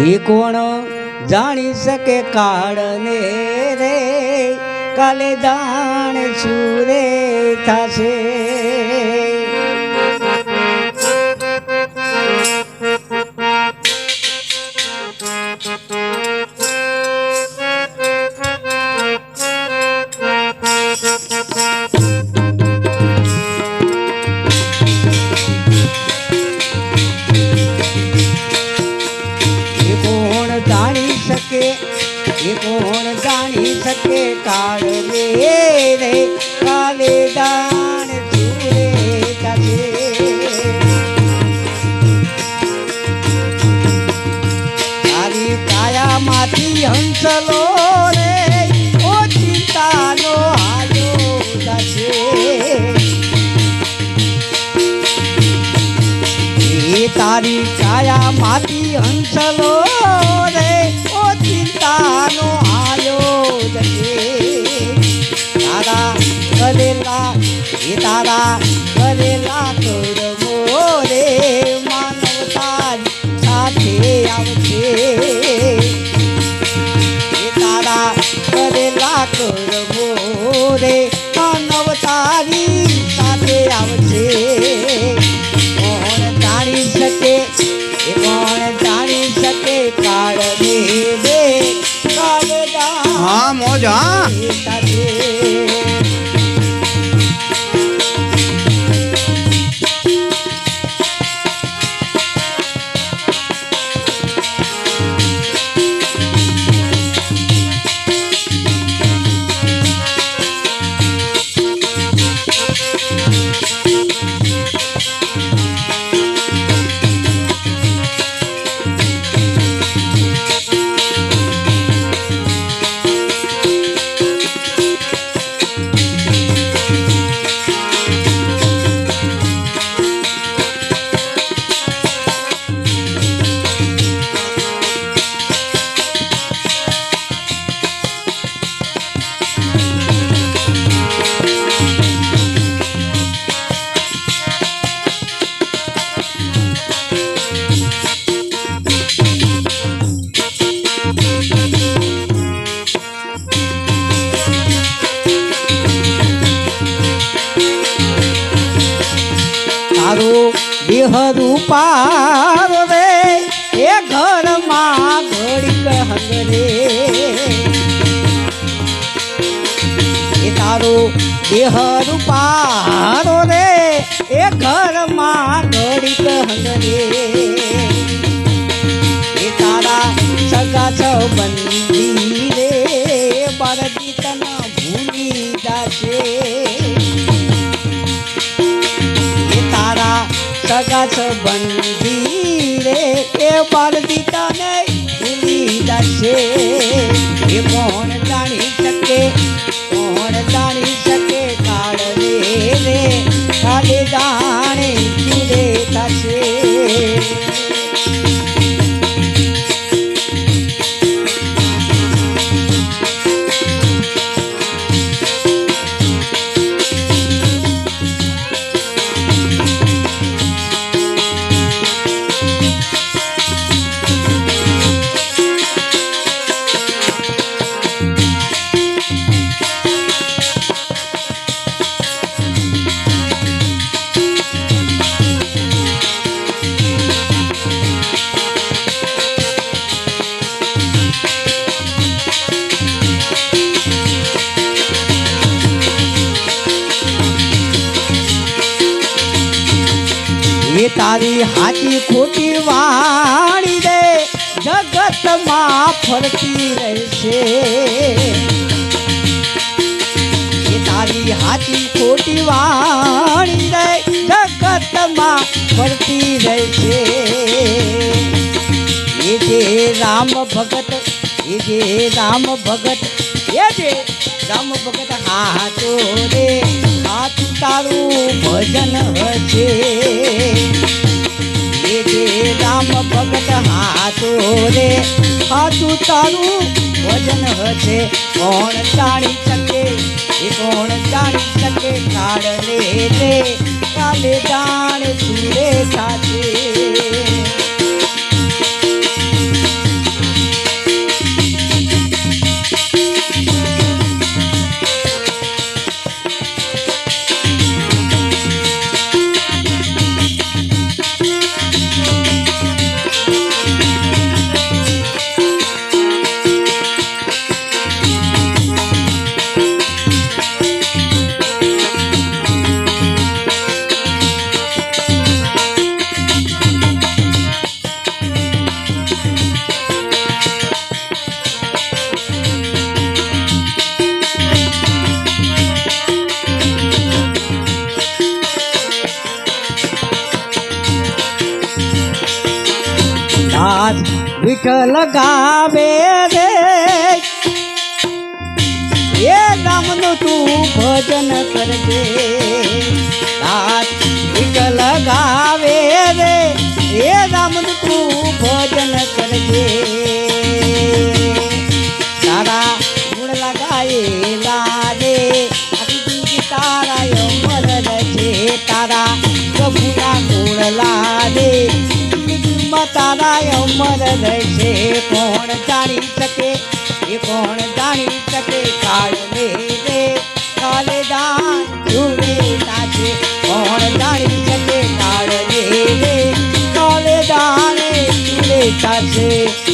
એ કોણ જાણી શકે કાળને રે કાલે જાણ શું રે થશે. એ કોણ જાણી શકે કાળ રે કાલે દાન ચૂરે થશે. તારી કાયામાંથી હંસલો રે ઓ ચિંતાનો હાયો થશે. એ તારી કાયામાંથી હંસલો રે ઓ ચિંતાનો આયો જશે. તારા કરેલા એ તારા કરેલા કર્મો રે માનવતા સાથે આવશે. એ તારા કરેલા કર્મો રે માનવતાની સાથે આવશે. કોણ જાણી શકે એ કોણ જાણી શકે કાળ રે હા મોજ હા. તારો દેહ રૂપાર રે એ ઘરમાં ઘડીક હંગરે. એ તારો દેહ રૂપાર રે એ ઘરમાં ઘડીક હંગરે. એ તારા સગા સંબંધી રે બાળકી તને ભૂલી જશે. સગા સંબંધી રે એ બાળદીતાને ભૂલી જશે. એ કોણ જાણી શકે કોણ જાણી શકે કાળ રે કાલે જાણે ચૂરે થશે. એ તારી હાચી ખોટી વાણી રે જગતમાં ફરતી રહેશે. એ તારી હાચી ખોટી વાણી રે જગતમાં ફરતી રહેશે. એ જે રામ ભગત એ જે રામ ભગત એ જે રામ ભગત હાચો રે હાચું તારું ભજન હશે. એ જે રામ ભગત હાચો રે હાચું તારું ભજન હશે. કોણ જાણી શકે એ કોણ જાણી શકે કાળ રે કાલે જાણ સુરે સાથે. દાસ વિઠ્ઠલ ગાવે રે એ રામનું તું ભજન કરજે દાસ વિઠ્ઠલ ગાવે રે એ રામનું તું ભજન કરજે તારા ગુણ લગાયેલા રે આખી તારા અમર છે તારા પ્રભુના ગુણ લાગે તારા અમર રહેશે કોણ જાણી શકે એ કોણ જાણી શકે કાળને રે કાલે દાન ઝૂલે નાચે કોણ જાણી શકે કાળને રે કાલે દાન ઝૂલે નાચે